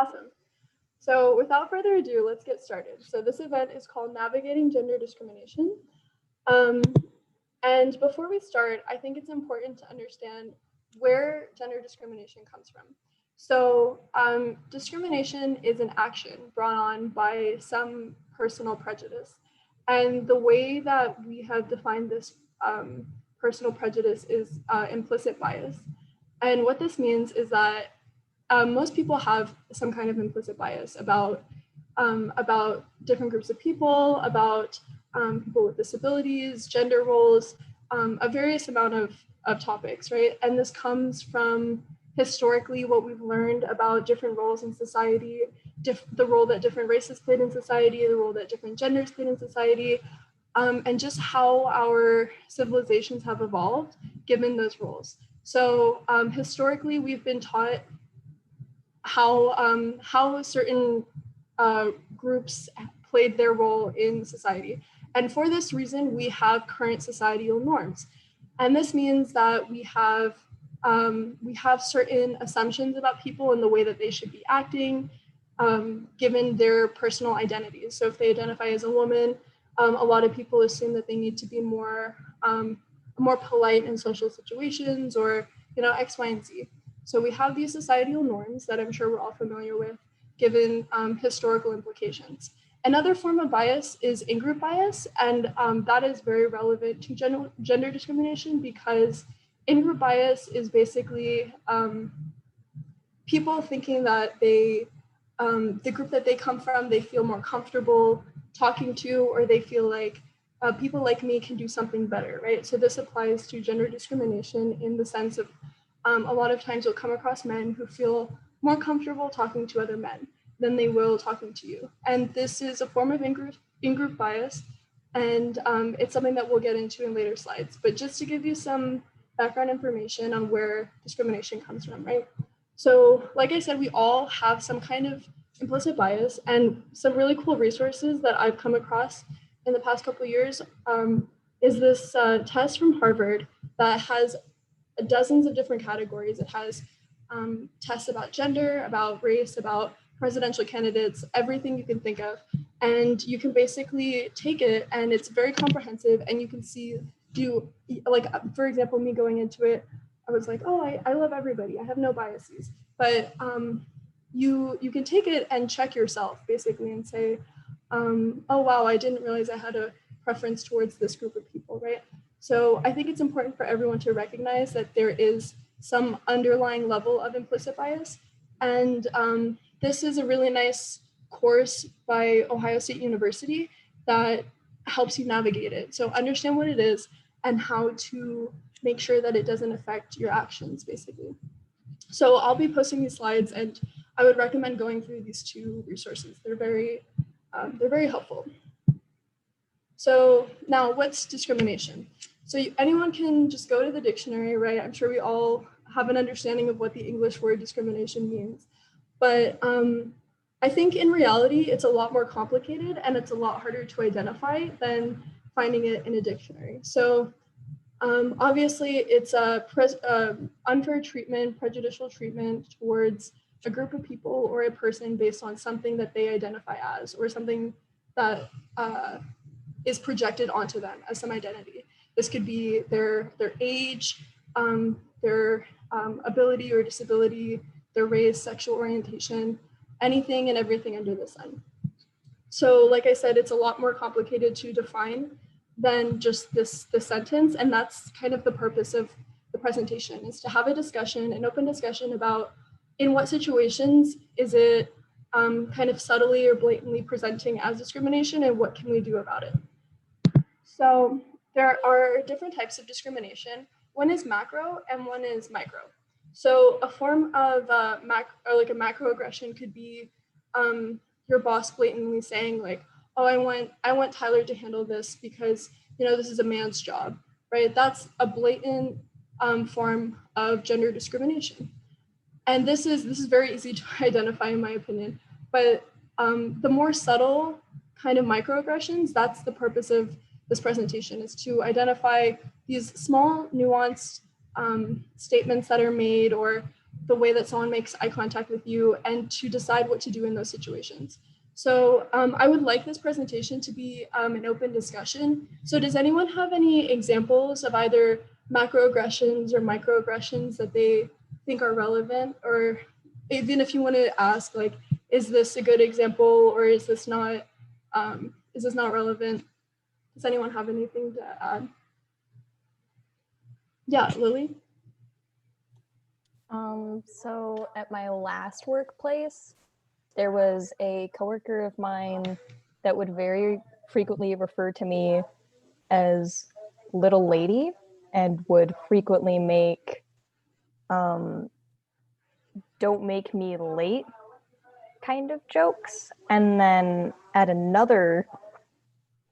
Awesome. So without further ado, let's get started. So this event is called Navigating Gender Discrimination. Um, and before we start, I think it's important to understand where gender discrimination comes from. So discrimination is an action brought on by some personal prejudice. And the way that we have defined this personal prejudice is implicit bias. And what this means is that most people have some kind of implicit bias about different groups of people, about people with disabilities, gender roles, a various amount of topics, right? And this comes from historically what we've learned about different roles in society, the role that different races played in society, the role that different genders played in society, and just how our civilizations have evolved given those roles. So historically, we've been taught how certain groups played their role in society. And for this reason, we have current societal norms. And this means that we have certain assumptions about people and the way that they should be acting, given their personal identities. So if they identify as a woman, a lot of people assume that they need to be more polite in social situations, or X, Y, and Z. So we have these societal norms that I'm sure we're all familiar with, given historical implications. Another form of bias is in-group bias, and that is very relevant to gender discrimination, because in-group bias is basically people thinking that the group that they come from, they feel more comfortable talking to, or they feel like people like me can do something better, right? So this applies to gender discrimination in the sense of a lot of times you'll come across men who feel more comfortable talking to other men than they will talking to you. And this is a form of in-group bias, and it's something that we'll get into in later slides. But just to give you some background information on where discrimination comes from, right? So like I said, we all have some kind of implicit bias, and some really cool resources that I've come across in the past couple of years is this test from Harvard that has dozens of different categories. It has tests about gender, about race, about presidential candidates, everything you can think of. And you can basically take it, and it's very comprehensive, and you can see, like, for example, me going into it, I was like, oh, I love everybody. I have no biases. But you can take it and check yourself, basically, and say, oh, wow, I didn't realize I had a preference towards this group of people, right? So I think it's important for everyone to recognize that there is some underlying level of implicit bias. And this is a really nice course by Ohio State University that helps you navigate it. So understand what it is and how to make sure that it doesn't affect your actions, basically. So I'll be posting these slides, and I would recommend going through these two resources. They're very helpful. So now, what's discrimination? So anyone can just go to the dictionary, right? I'm sure we all have an understanding of what the English word discrimination means. But I think in reality, it's a lot more complicated, and it's a lot harder to identify than finding it in a dictionary. So obviously, it's unfair treatment, prejudicial treatment towards a group of people or a person based on something that they identify as, or something that is projected onto them as some identity. This could be their age, their ability or disability, their race, sexual orientation, anything and everything under the sun. So like I said, it's a lot more complicated to define than just this sentence, and that's kind of the purpose of the presentation, is to have a discussion, an open discussion about in what situations is it kind of subtly or blatantly presenting as discrimination, and what can we do about it. So there are different types of discrimination. One is macro and one is micro. So a form of a macroaggression could be your boss blatantly saying like, oh, I want Tyler to handle this because this is a man's job, right? That's a blatant form of gender discrimination. And this is very easy to identify, in my opinion. But the more subtle kind of microaggressions, that's the purpose of this presentation, is to identify these small nuanced statements that are made, or the way that someone makes eye contact with you and to decide what to do in those situations. So I would like this presentation to be an open discussion. So does anyone have any examples of either macroaggressions or microaggressions that they think are relevant? Or even if you want to ask, like, is this a good example or is this not relevant? Does anyone have anything to add? Yeah, Lily? So at my last workplace, there was a coworker of mine that would very frequently refer to me as little lady and would frequently make don't make me late kind of jokes. And then at another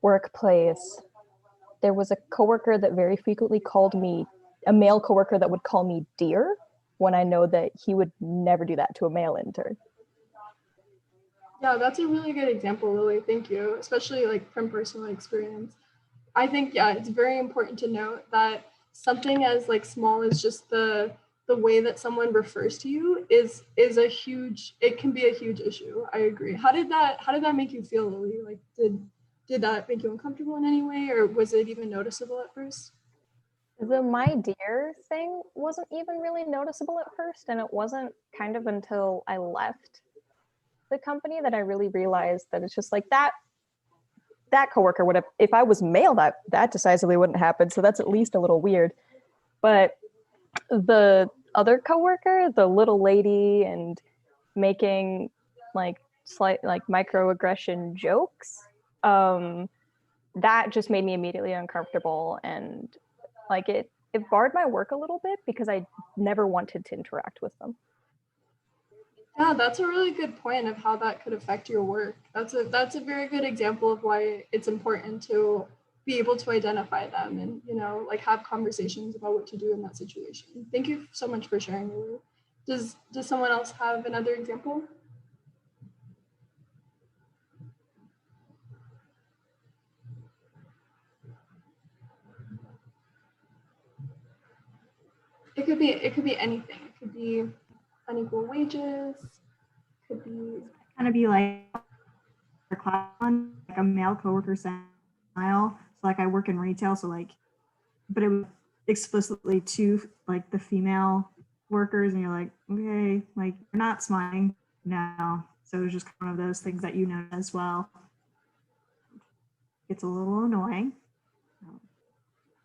workplace, there was a coworker that very frequently called me, a male coworker that would call me dear, when I know that he would never do that to a male intern. Yeah, that's a really good example, Lily. Thank you, especially like from personal experience. I think, yeah, it's very important to note that something as like small as just the way that someone refers to you is a huge, it can be a huge issue. I agree. How did that make you feel, Lily? Like did that make you uncomfortable in any way, or was it even noticeable at first? The my dear thing wasn't even really noticeable at first, and it wasn't kind of until I left the company that I really realized that it's just like that coworker would have, if I was male, that decisively wouldn't happen. So that's at least a little weird. But the other coworker, the little lady, and making like slight like microaggression jokes, that just made me immediately uncomfortable, and like it barred my work a little bit because I never wanted to interact with them. Yeah, that's a really good point of how that could affect your work. That's a very good example of why it's important to be able to identify them and, you know, like have conversations about what to do in that situation. Thank you so much for sharing, Lulu. Does someone else have another example? It could be anything. It could be unequal wages, could be Kind of be like a male coworker style. So like I work in retail, so like, but it was explicitly to like the female workers, and you're like, okay, like you're not smiling now. So it was just kind of those things that you know as well. It's a little annoying,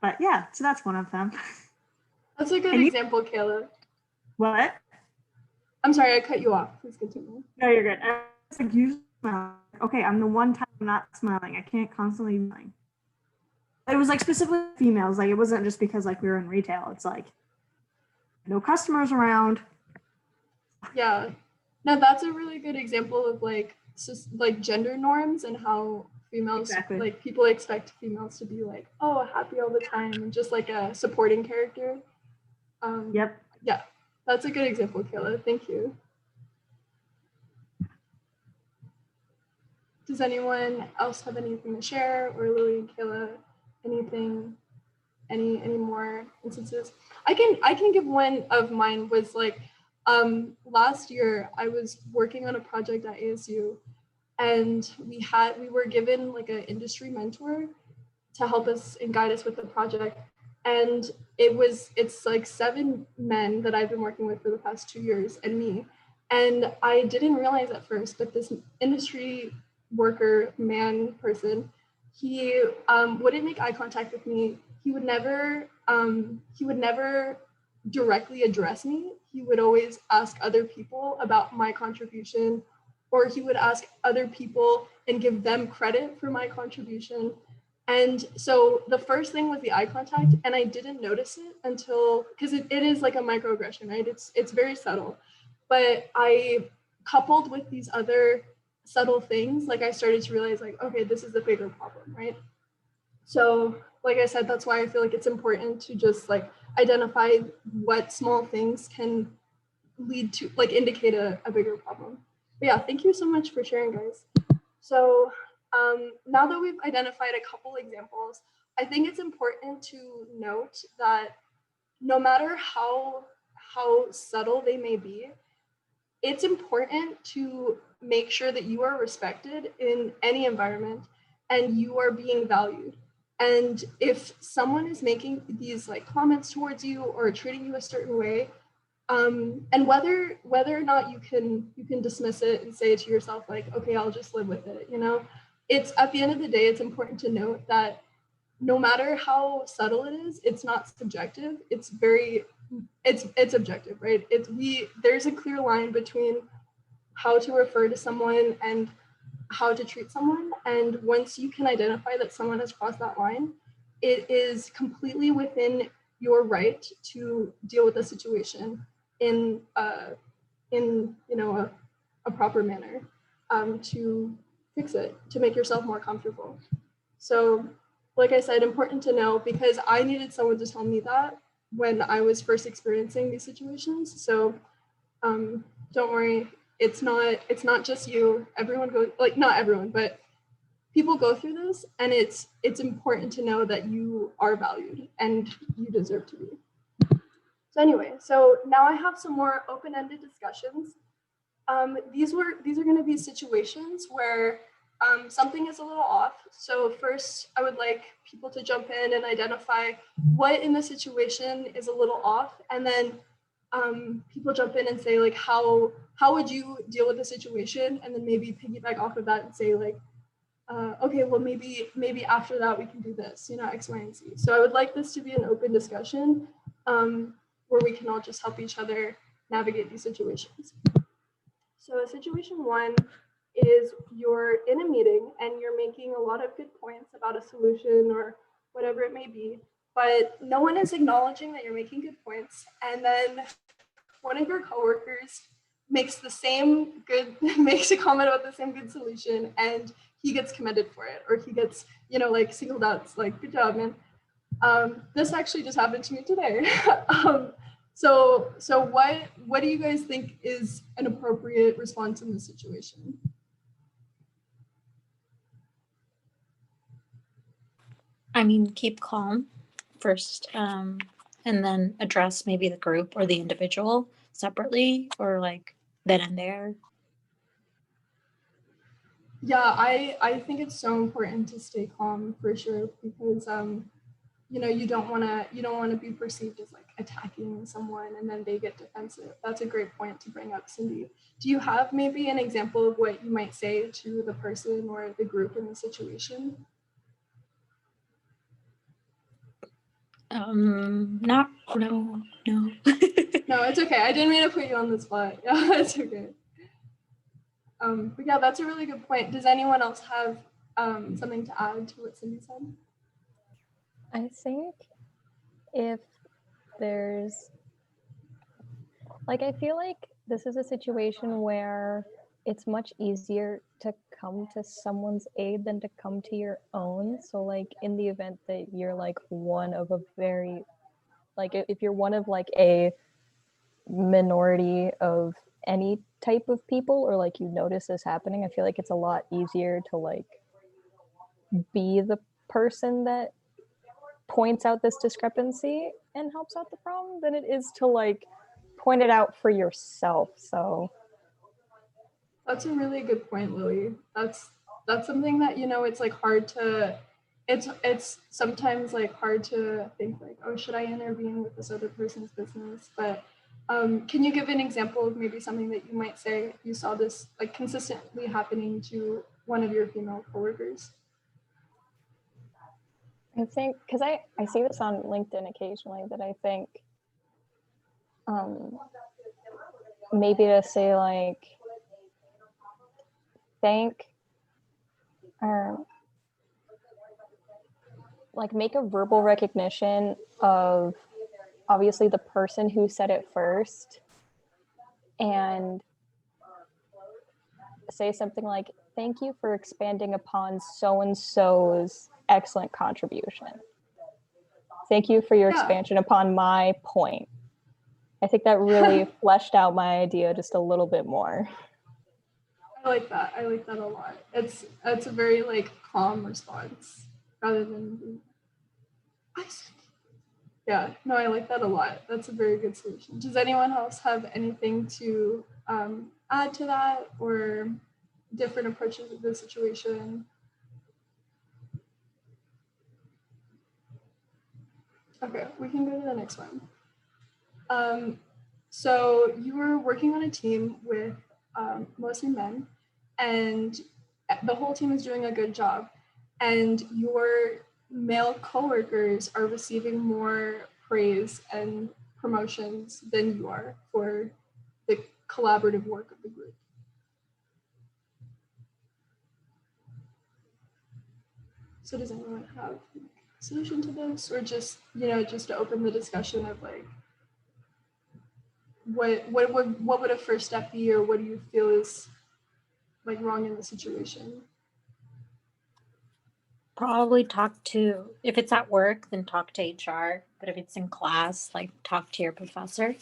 but yeah. So that's one of them. That's a good example, Kayla. What? I'm sorry, I cut you off. Please continue. No, you're good. I was like, usually smile. Okay, I'm the one time I'm not smiling. I can't constantly be smiling. It was like specifically females. Like it wasn't just because like we were in retail. It's like no customers around. Yeah. No, that's a really good example of like just like gender norms and how females like people expect females to be like, oh, happy all the time and just like a supporting character. Yep. Yeah, that's a good example, Kayla. Thank you. Does anyone else have anything to share, or Lily and Kayla, anything, any more instances? I can give one of mine. Was like last year I was working on a project at ASU, and we were given like an industry mentor to help us and guide us with the project. And it's like 7 men that I've been working with for the past 2 years and me. And I didn't realize at first, but this industry worker man person, he wouldn't make eye contact with me. He would never directly address me. He would always ask other people about my contribution, or he would ask other people and give them credit for my contribution. And so the first thing was the eye contact, and I didn't notice it until, because it is like a microaggression, right? It's very subtle. But I, coupled with these other subtle things, like I started to realize like, okay, this is the bigger problem, right? So like I said, that's why I feel like it's important to just like identify what small things can lead to, like indicate a bigger problem. But yeah, thank you so much for sharing, guys. So now that we've identified a couple examples, I think it's important to note that no matter how subtle they may be, it's important to make sure that you are respected in any environment and you are being valued. And if someone is making these like comments towards you or treating you a certain way, and whether or not you can dismiss it and say to yourself like, okay, I'll just live with it, you know, it's at the end of the day, it's important to note that no matter how subtle it is, it's not subjective. It's objective, right? There's a clear line between how to refer to someone and how to treat someone. And once you can identify that someone has crossed that line, it is completely within your right to deal with the situation in a proper manner, to fix it, to make yourself more comfortable. So, like I said, important to know, because I needed someone to tell me that when I was first experiencing these situations. So don't worry, it's not just you. Everyone goes, like, not everyone, but people go through this, and it's important to know that you are valued and you deserve to be. So anyway, so now I have some more open-ended discussions. These are going to be situations where something is a little off. So first, I would like people to jump in and identify what in the situation is a little off, and then people jump in and say like, how would you deal with the situation, and then maybe piggyback off of that and say like, okay, well maybe after that we can do this, you know, X, Y, and Z. So I would like this to be an open discussion where we can all just help each other navigate these situations. So situation one is you're in a meeting and you're making a lot of good points about a solution or whatever it may be, but no one is acknowledging that you're making good points. And then one of your coworkers makes a comment about the same good solution, and he gets commended for it, or he gets, you know, like singled out. It's like, good job, man. This actually just happened to me today. So what do you guys think is an appropriate response in this situation? I mean, keep calm first, and then address maybe the group or the individual separately, or like then and there. Yeah, I think it's so important to stay calm for sure, because you know, you don't want to be perceived as like attacking someone and then they get defensive. That's a great point to bring up, Cindy. Do you have maybe an example of what you might say to the person or the group in the situation? No. No, it's okay. I didn't mean to put you on the spot. Yeah, it's okay. But yeah, that's a really good point. Does anyone else have something to add to what Cindy said? I think if there's, like, I feel like this is a situation where it's much easier to come to someone's aid than to come to your own. So like in the event that you're like one of a very, like if you're one of like a minority of any type of people, or like you notice this happening, I feel like it's a lot easier to like be the person that points out this discrepancy and helps out the problem than it is to like point it out for yourself. So that's a really good point, Lily. That's something that, you know, it's like hard to, it's sometimes like hard to think like, oh, should I intervene with this other person's business? But can you give an example of maybe something that you might say if you saw this like consistently happening to one of your female coworkers? I think, because I see this on LinkedIn occasionally, that I think maybe to say like, thank, like make a verbal recognition of obviously the person who said it first, and say something like, thank you for expanding upon so-and-so's excellent contribution. Thank you for your expansion upon my point. I think that really fleshed out my idea just a little bit more. I like that. I like that a lot. It's a very like calm response rather than I said. Yeah, no, I like that a lot. That's a very good solution. Does anyone else have anything to add to that, or different approaches to the situation? Okay, we can go to the next one. So you were working on a team with mostly men, and the whole team is doing a good job, and your male coworkers are receiving more praise and promotions than you are for the collaborative work of the group. So does anyone have a solution to this, or just, just to open the discussion of like, what would a first step be, or what do you feel is like wrong in the situation? Probably talk to, if it's at work, then talk to HR. But if it's in class, like talk to your professor.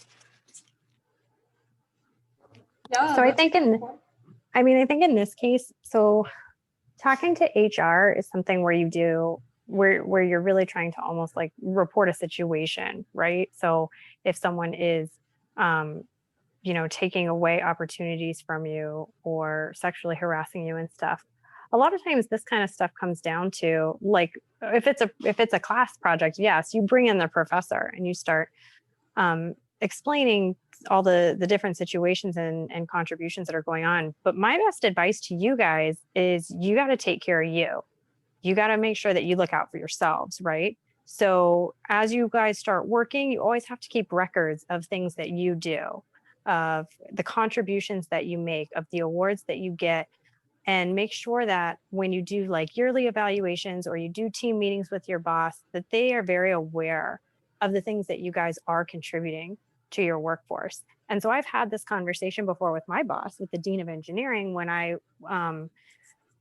Yeah. So I think I think in this case, so talking to HR is something where you do where you're really trying to almost like report a situation, right? So if someone is taking away opportunities from you or sexually harassing you and stuff, a lot of times this kind of stuff comes down to like if it's a class project, yes, you bring in the professor and you start explaining all the different situations and contributions that are going on. But my best advice to you guys is you got to take care of you. You got to make sure that you look out for yourselves, right? So as you guys start working, you always have to keep records of things that you do, of the contributions that you make, of the awards that you get, and make sure that when you do like yearly evaluations or you do team meetings with your boss, that they are very aware of the things that you guys are contributing to your workforce. And so I've had this conversation before with my boss, with the dean of engineering, when I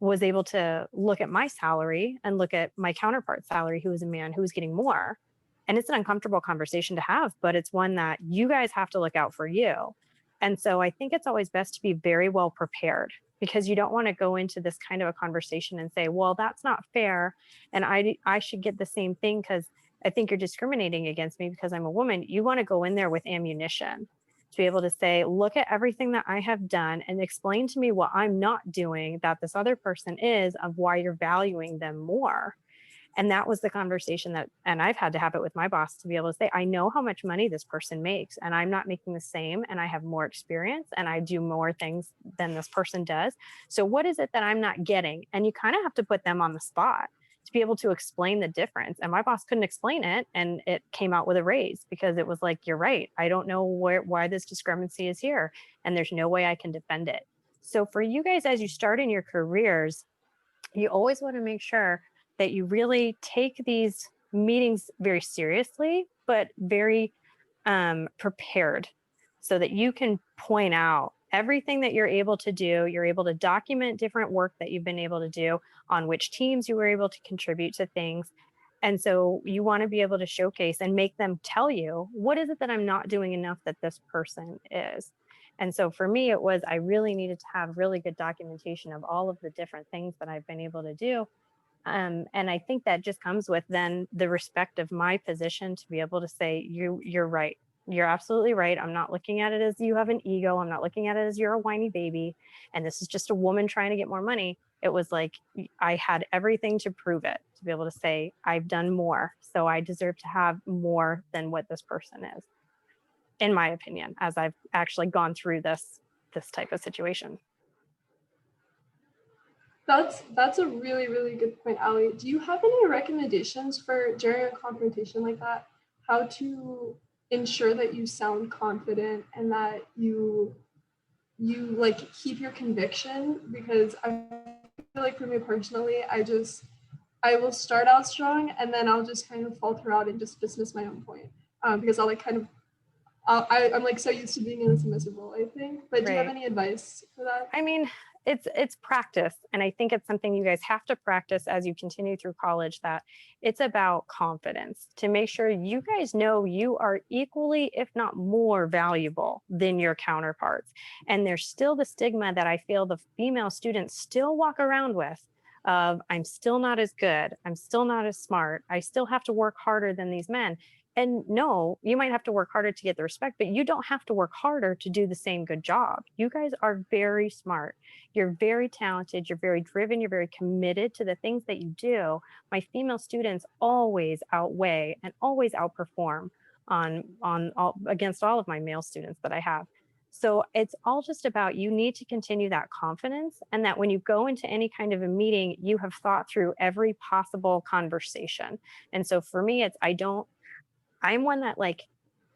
was able to look at my salary and look at my counterpart's salary, who was a man who was getting more. And it's an uncomfortable conversation to have, but it's one that you guys have to look out for you. And so I think it's always best to be very well prepared, because you don't want to go into this kind of a conversation and say, well, that's not fair, and I should get the same thing because I think you're discriminating against me because I'm a woman. You want to go in there with ammunition to be able to say, look at everything that I have done and explain to me what I'm not doing that this other person is, of why you're valuing them more. And that was the conversation and I've had to have it with my boss, to be able to say, I know how much money this person makes and I'm not making the same, and I have more experience and I do more things than this person does. So what is it that I'm not getting? And you kind of have to put them on the spot to be able to explain the difference. And my boss couldn't explain it, and it came out with a raise, because it was like, you're right, I don't know why this discrepancy is here, and there's no way I can defend it. So for you guys, as you start in your careers, you always want to make sure that you really take these meetings very seriously, but very prepared, so that you can point out everything that you're able to do. You're able to document different work that you've been able to do, on which teams you were able to contribute to things. And so you want to be able to showcase and make them tell you, what is it that I'm not doing enough that this person is? And so for me, it was, I really needed to have really good documentation of all of the different things that I've been able to do. And I think that just comes with then the respect of my position, to be able to say, you're right. You're absolutely right. I'm not looking at it as you have an ego. I'm not looking at it as you're a whiny baby, and this is just a woman trying to get more money. It was like, I had everything to prove it, to be able to say, I've done more, so I deserve to have more than what this person is, in my opinion, as I've actually gone through this type of situation. That's a really, really good point, Ali. Do you have any recommendations for, during a confrontation like that, how to ensure that you sound confident and that you like keep your conviction? Because I feel like for me personally, I will start out strong and then I'll just kind of falter out and just dismiss my own point, because I'll like kind of I'm like so used to being in a submissive role, I think. But do you have any advice for that? I mean, it's practice. And I think it's something you guys have to practice as you continue through college, that it's about confidence, to make sure you guys know you are equally, if not more valuable than your counterparts. And there's still the stigma that I feel the female students still walk around with, of, I'm still not as good, I'm still not as smart, I still have to work harder than these men. And no, you might have to work harder to get the respect, but you don't have to work harder to do the same good job. You guys are very smart. You're very talented. You're very driven. You're very committed to the things that you do. My female students always outweigh and always outperform on all against all of my male students that I have. So it's all just about, you need to continue that confidence, and that when you go into any kind of a meeting, you have thought through every possible conversation. And so for me, I'm one that, like,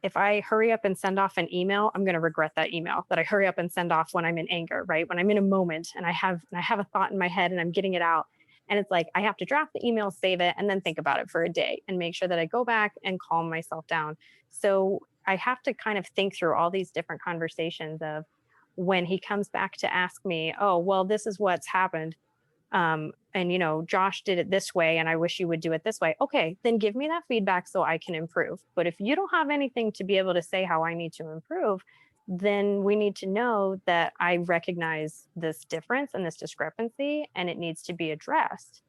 if I hurry up and send off an email, I'm going to regret that email that I hurry up and send off when I'm in anger, right? When I'm in a moment and I have a thought in my head and I'm getting it out. And it's like, I have to draft the email, save it, and then think about it for a day and make sure that I go back and calm myself down. So I have to kind of think through all these different conversations of, when he comes back to ask me, oh, well, this is what's happened. And Josh did it this way and I wish you would do it this way. Okay, then give me that feedback so I can improve. But if you don't have anything to be able to say how I need to improve, then we need to know that I recognize this difference and this discrepancy, and it needs to be addressed.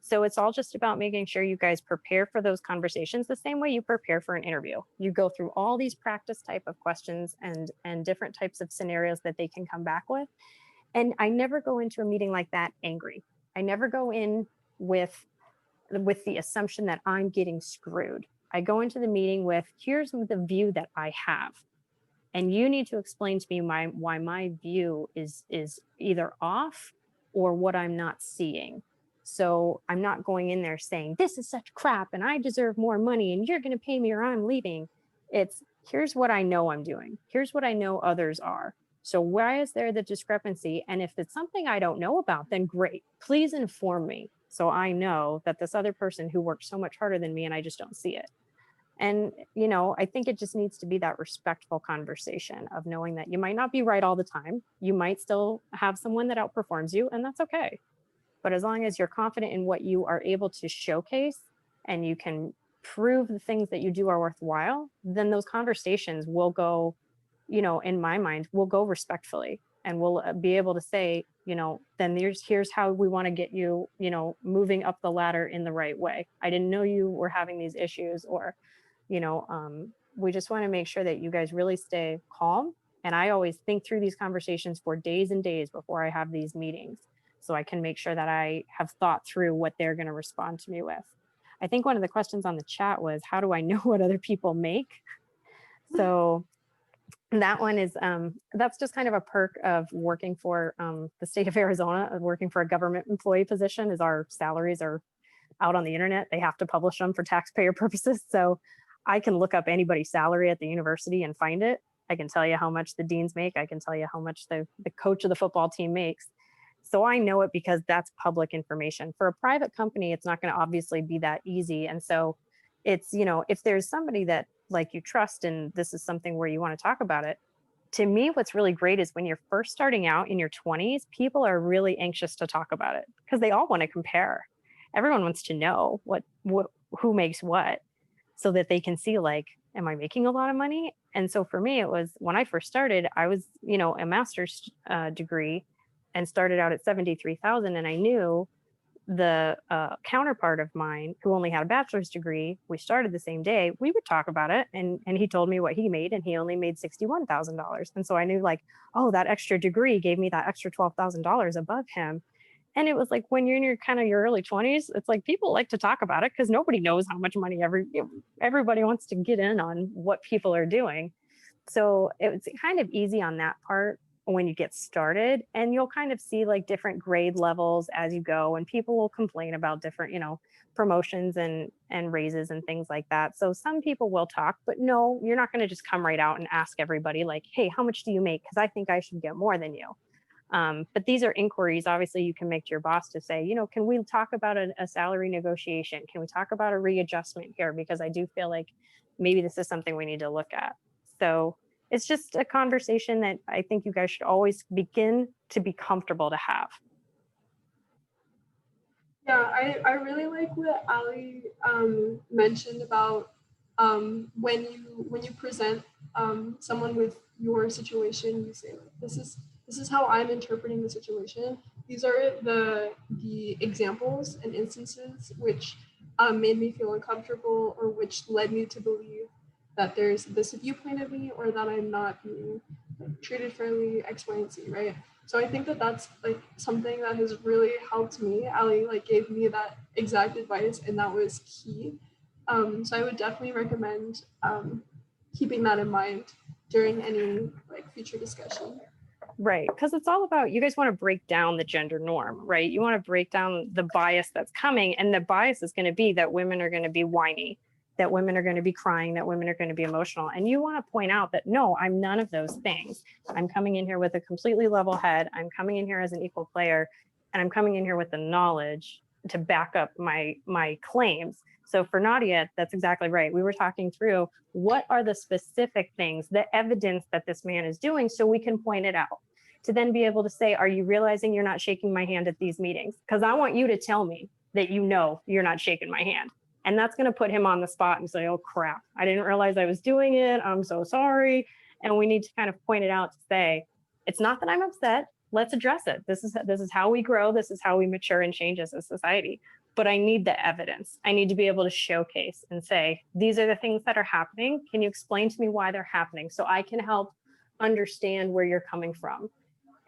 So it's all just about making sure you guys prepare for those conversations the same way you prepare for an interview. You go through all these practice type of questions and different types of scenarios that they can come back with. And I never go into a meeting like that angry. I never go in with the assumption that I'm getting screwed. I go into the meeting with, here's the view that I have, and you need to explain to me why my view is either off or what I'm not seeing. So I'm not going in there saying, this is such crap and I deserve more money and you're going to pay me or I'm leaving. It's, here's what I know I'm doing. Here's what I know others are. So why is there the discrepancy? And if it's something I don't know about, then great, please inform me so I know that this other person who worked so much harder than me and I just don't see it. And, I think it just needs to be that respectful conversation of knowing that you might not be right all the time. You might still have someone that outperforms you, and that's okay. But as long as you're confident in what you are able to showcase and you can prove the things that you do are worthwhile, then those conversations will go, in my mind, will go respectfully, and we'll be able to say, then here's how we want to get you, moving up the ladder in the right way. I didn't know you were having these issues, or, we just want to make sure that you guys really stay calm. And I always think through these conversations for days and days before I have these meetings, so I can make sure that I have thought through what they're going to respond to me with. I think one of the questions on the chat was, how do I know what other people make? So that one is, that's just kind of a perk of working for the state of Arizona, of working for a government employee position, is our salaries are out on the internet. They have to publish them for taxpayer purposes. So I can look up anybody's salary at the university and find it. I can tell you how much the deans make. I can tell you how much the coach of the football team makes. So I know it because that's public information. For a private company, it's not going to obviously be that easy. And so it's, if there's somebody that like you trust and this is something where you want to talk about it, to me, what's really great is when you're first starting out in your 20s, people are really anxious to talk about it because they all want to compare. Everyone wants to know who makes what, so that they can see, like, am I making a lot of money? And so for me, it was, when I first started, I was, a master's degree and started out at 73,000. And I knew the counterpart of mine who only had a bachelor's degree, we started the same day, we would talk about it. And he told me what he made, and he only made $61,000. And so I knew, like, oh, that extra degree gave me that extra $12,000 above him. And it was like, when you're in your kind of your early 20s, it's like people like to talk about it because nobody knows how much money everybody wants to get in on what people are doing. So it's kind of easy on that part when you get started, and you'll kind of see like different grade levels as you go, and people will complain about different, promotions and raises and things like that. So some people will talk, but no, you're not going to just come right out and ask everybody like, hey, how much do you make? Because I think I should get more than you. But these are inquiries, obviously, you can make to your boss to say, can we talk about a salary negotiation? Can we talk about a readjustment here? Because I do feel like maybe this is something we need to look at. So it's just a conversation that I think you guys should always begin to be comfortable to have. Yeah, I really like what Ali mentioned about when you present someone with your situation, you say, like, this is how I'm interpreting the situation. These are the examples and instances which made me feel uncomfortable, or which led me to believe that there's this viewpoint of me, or that I'm not being treated fairly, X, Y, and Z, right? So I think that that's like something that has really helped me. Ali like gave me that exact advice, and that was key. So I would definitely recommend keeping that in mind during any like future discussion. Right, because it's all about, you guys want to break down the gender norm, right? You want to break down the bias that's coming, and the bias is going to be that women are going to be whiny, that women are going to be crying, that women are going to be emotional. And you want to point out that, no, I'm none of those things. I'm coming in here with a completely level head. I'm coming in here as an equal player, and I'm coming in here with the knowledge to back up my claims. So for Nadia, that's exactly right. We were talking through what are the specific things, the evidence that this man is doing, so we can point it out. To then be able to say, are you realizing you're not shaking my hand at these meetings? Because I want you to tell me that you know you're not shaking my hand. And that's going to put him on the spot and say, oh crap, I didn't realize I was doing it. I'm so sorry. And we need to kind of point it out to say, it's not that I'm upset. Let's address it. This is how we grow. This is how we mature and change as a society. But I need the evidence. I need to be able to showcase and say, these are the things that are happening. Can you explain to me why they're happening so I can help understand where you're coming from?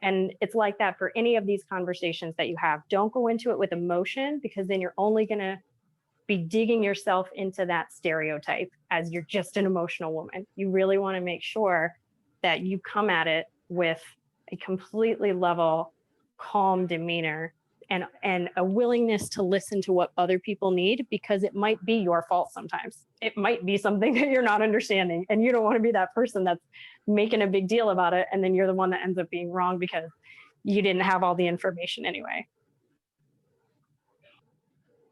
And it's like that for any of these conversations that you have. Don't go into it with emotion, because then you're only going to be digging yourself into that stereotype as you're just an emotional woman. You really want to make sure that you come at it with a completely level, calm demeanor, and a willingness to listen to what other people need, because it might be your fault sometimes. It might be something that you're not understanding, and you don't want to be that person that's making a big deal about it, and then you're the one that ends up being wrong because you didn't have all the information anyway.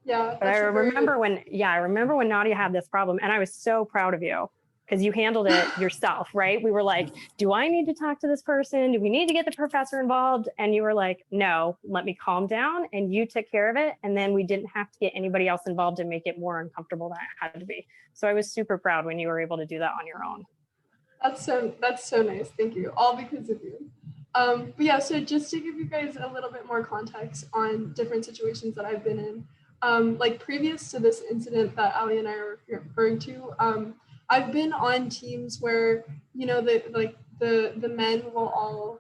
Yeah, but I remember when Nadia had this problem, and I was so proud of you because you handled it yourself, right? We were like, do I need to talk to this person? Do we need to get the professor involved? And you were like, no, let me calm down. And you took care of it. And then we didn't have to get anybody else involved and make it more uncomfortable than it had to be. So I was super proud when you were able to do that on your own. That's so nice. Thank you. All because of you. But yeah, so just to give you guys a little bit more context on different situations that I've been in, like previous to this incident that Ali and I are referring to, I've been on teams where, you know, the men will all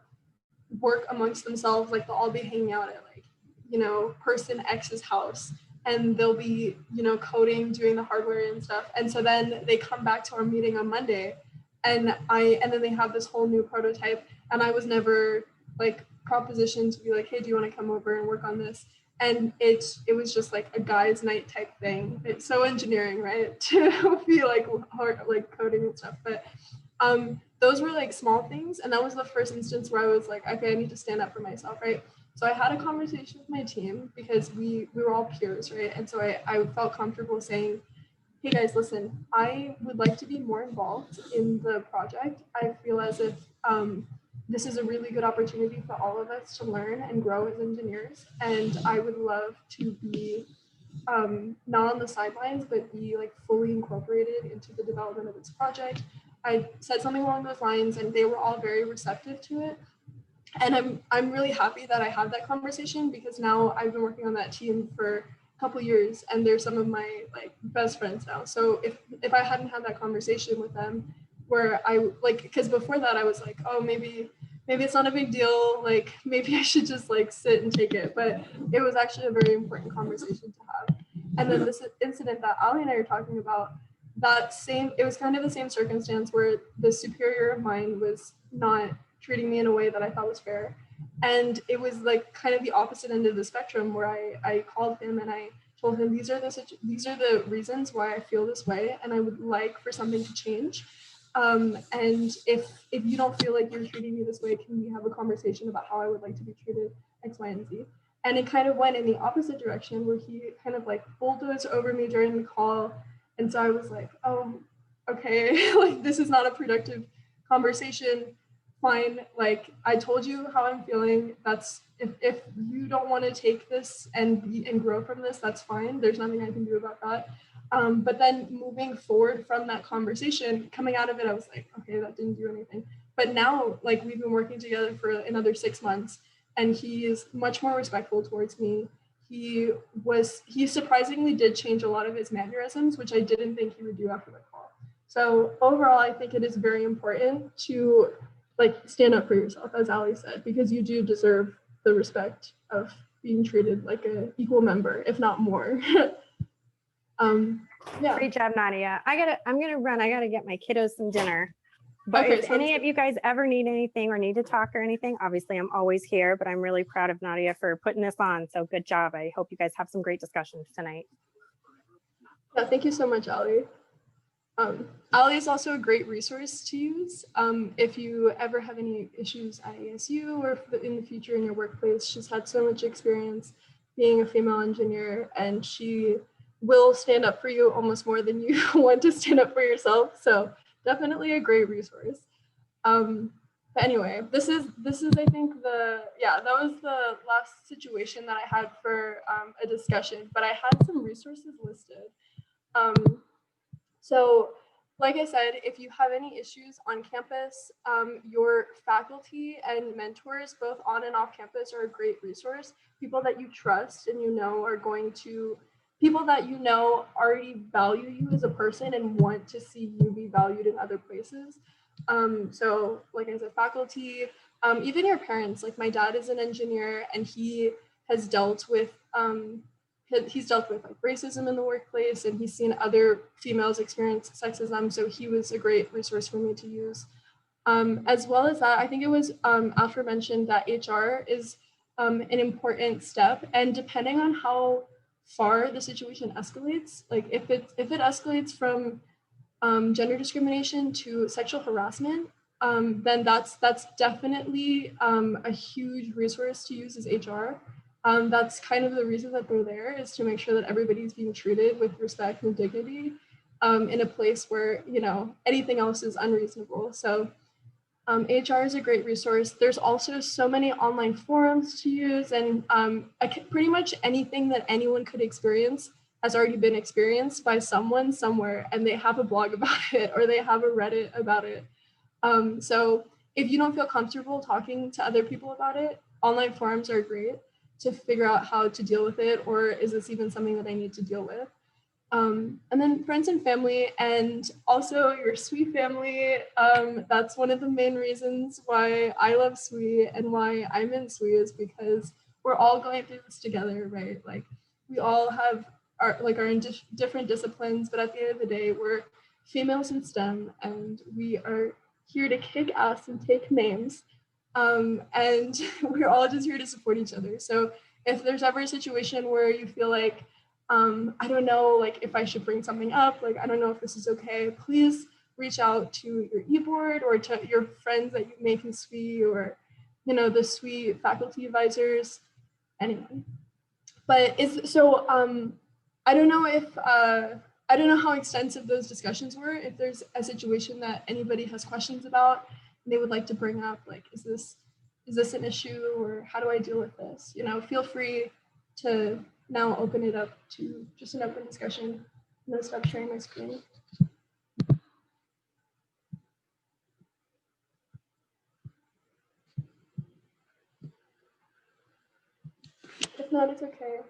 work amongst themselves, like they'll all be hanging out at like, you know, person X's house, and they'll be, you know, coding, doing the hardware and stuff. And so then they come back to our meeting on Monday, and then they have this whole new prototype, and I was never like propositioned to be like, hey, do you want to come over and work on this? And it was just like a guys' night type thing. It's so engineering, right? To be like hard, like coding and stuff. But those were like small things, and that was the first instance where I was like, okay, I need to stand up for myself, right? So I had a conversation with my team because we were all peers, right? And so I felt comfortable saying, hey guys, listen, I would like to be more involved in the project. I feel as if this is a really good opportunity for all of us to learn and grow as engineers. And I would love to be not on the sidelines, but be like fully incorporated into the development of this project. I said something along those lines, and they were all very receptive to it. And I'm really happy that I had that conversation, because now I've been working on that team for a couple of years, and they're some of my like best friends now. So if I hadn't had that conversation with them, where I like, because before that I was like, oh, maybe it's not a big deal, like maybe I should just like sit and take it. But it was actually a very important conversation to have. And then this incident that Ali and I are talking about, it was kind of the same circumstance where the superior of mine was not treating me in a way that I thought was fair. And it was like kind of the opposite end of the spectrum, where I called him and I told him, these are the reasons why I feel this way, and I would like for something to change. And if you don't feel like you're treating me this way, can we have a conversation about how I would like to be treated, X, Y, and Z? And it kind of went in the opposite direction, where he kind of like bulldozed over me during the call. And so I was like, oh, okay, like this is not a productive conversation. Fine, like I told you how I'm feeling. That's if you don't want to take this and grow from this, that's fine. There's nothing I can do about that. But then moving forward from that conversation, coming out of it, I was like, okay, that didn't do anything. But now, like we've been working together for another 6 months, and he is much more respectful towards me. he surprisingly did change a lot of his mannerisms, which I didn't think he would do after the call. So overall, I think it is very important to like stand up for yourself, as Ali said, because you do deserve the respect of being treated like an equal member, if not more. Yeah. Great job, Nadia. I'm gonna run. I gotta get my kiddos some dinner. But Okay, if any of you guys ever need anything or need to talk or anything, obviously I'm always here, but I'm really proud of Nadia for putting this on. So good job. I hope you guys have some great discussions tonight. Yeah, thank you so much, Ali. Ali is also a great resource to use if you ever have any issues at ASU or in the future in your workplace. She's had so much experience being a female engineer, and she will stand up for you almost more than you want to stand up for yourself. So definitely a great resource. But anyway, this is I think that was the last situation that I had for a discussion, but I had some resources listed. So like I said, if you have any issues on campus, your faculty and mentors, both on and off campus, are a great resource. People that you trust and you know are going to, people that you know already value you as a person and want to see you be valued in other places. So like I said, faculty, even your parents, like my dad is an engineer and he has dealt with, he's dealt with like racism in the workplace, and he's seen other females experience sexism. So he was a great resource for me to use. As well as that, I think it was aforementioned that HR is an important step. And depending on how far the situation escalates, like if it escalates from gender discrimination to sexual harassment, then that's definitely a huge resource to use as HR. That's kind of the reason that they're there, is to make sure that everybody's being treated with respect and dignity in a place where, you know, anything else is unreasonable. So HR is a great resource. There's also so many online forums to use, and pretty much anything that anyone could experience has already been experienced by someone somewhere, and they have a blog about it or they have a Reddit about it. So if you don't feel comfortable talking to other people about it, online forums are great to figure out how to deal with it, or is this even something that I need to deal with? And then friends and family, and also your SWE family. That's one of the main reasons why I love SWE and why I'm in SWE, is because we're all going through this together, right? Like we all have are in different disciplines, but at the end of the day, we're females in STEM, and we are here to kick ass and take names. And we're all just here to support each other. So if there's ever a situation where you feel like, I don't know, like if I should bring something up, like I don't know if this is okay, please reach out to your e-board or to your friends that you make in SWE, or, you know, the SWE faculty advisors, anyway. But I don't know if, I don't know how extensive those discussions were. If there's a situation that anybody has questions about and they would like to bring up, like, is this an issue, or how do I deal with this? You know, feel free to now open it up to just an open discussion. I'm gonna stop sharing my screen. If not, it's okay.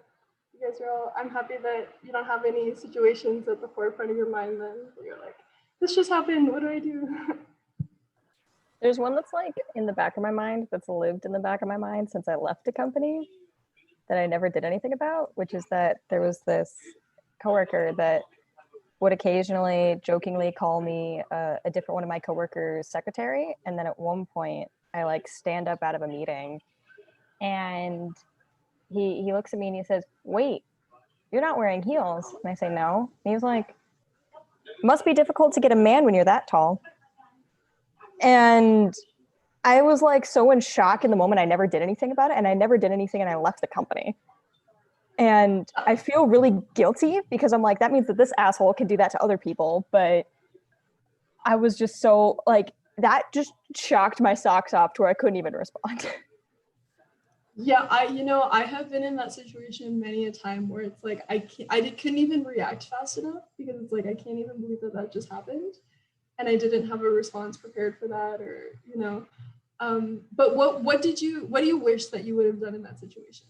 You guys are all, I'm happy that you don't have any situations at the forefront of your mind then where you're like, this just happened, what do I do? There's one that's like in the back of my mind, that's lived in the back of my mind since I left the company, that I never did anything about, which is that there was this coworker that would occasionally jokingly call me a different one of my coworkers' secretary. And then at one point I like stand up out of a meeting and he looks at me and he says, "Wait, you're not wearing heels." And I say, "No." And he was like, "Must be difficult to get a man when you're that tall." And I was like so in shock in the moment. I never did anything about it, and I never did anything, and I left the company. And I feel really guilty because I'm like, that means that this asshole can do that to other people. But I was just so like, that just shocked my socks off to where I couldn't even respond. Yeah, I have been in that situation many a time where it's like I couldn't even react fast enough, because it's like I can't even believe that just happened, and I didn't have a response prepared for that, or you know. But what do you wish that you would have done in that situation?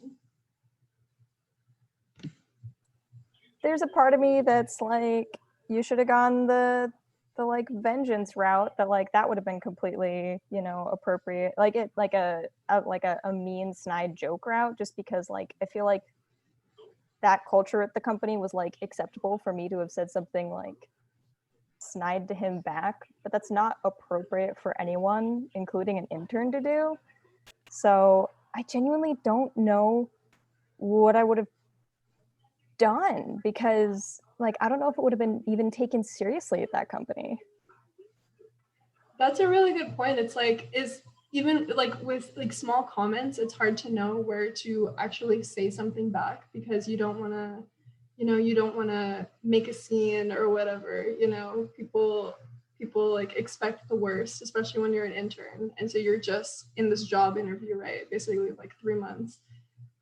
there's a part of me that's like, you should have gone the like vengeance route. That like that would have been completely, you know, appropriate. Like it like a mean snide joke route, just because like I feel like that culture at the company was like acceptable for me to have said something like snide to him back, but that's not appropriate for anyone, including an intern, to do. So I genuinely don't know what I would have done, because like I don't know if it would have been even taken seriously at that company. That's a really good point. It's like, is even like with like small comments, it's hard to know where to actually say something back, because you don't want to, you don't want to make a scene or whatever. People like expect the worst, especially when you're an intern, and so you're just in this job interview, right? Basically like 3 months.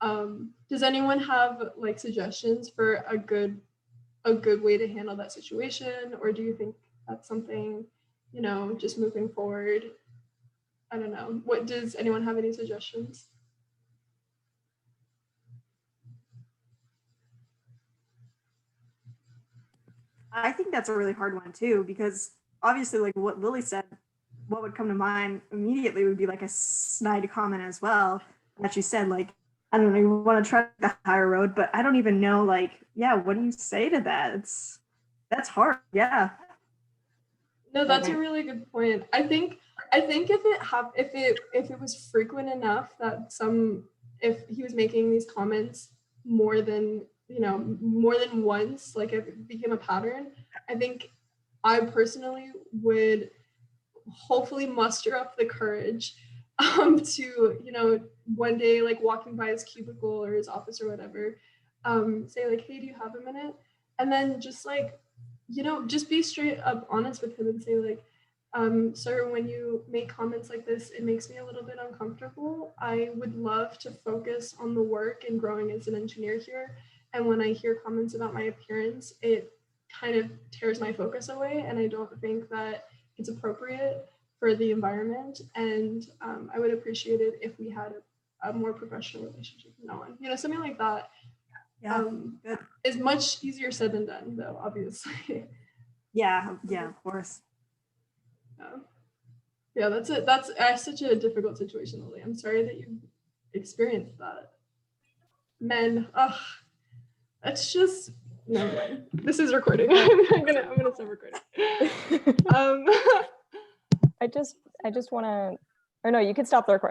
Does anyone have like suggestions for a good way to handle that situation, or do you think that's something, just moving forward? I don't know. What does anyone have any suggestions? I think that's a really hard one too, because obviously, like what Lily said, what would come to mind immediately would be like a snide comment as well. That you said, like, I don't know, you want to try the higher road, but I don't even know, like, yeah, what do you say to that? That's hard. Yeah. No, that's a really good point. I think if it was frequent enough that if he was making these comments more than once, like if it became a pattern, I think I personally would hopefully muster up the courage to, one day, like walking by his cubicle or his office or whatever, say like, hey, do you have a minute? And then just like, just be straight up honest with him and say like, sir, when you make comments like this, it makes me a little bit uncomfortable. I would love to focus on the work and growing as an engineer here. And when I hear comments about my appearance, it kind of tears my focus away. And I don't think that it's appropriate for the environment. And I would appreciate it if we had a more professional relationship from now on. Something like that. Yeah. Is much easier said than done, though, obviously. Yeah, of course. Yeah, that's such a difficult situation, Lily. I'm sorry that you experienced that. Men, that's just never mind. This is recording. I'm gonna stop recording. I just want to, or no, you can stop the recording.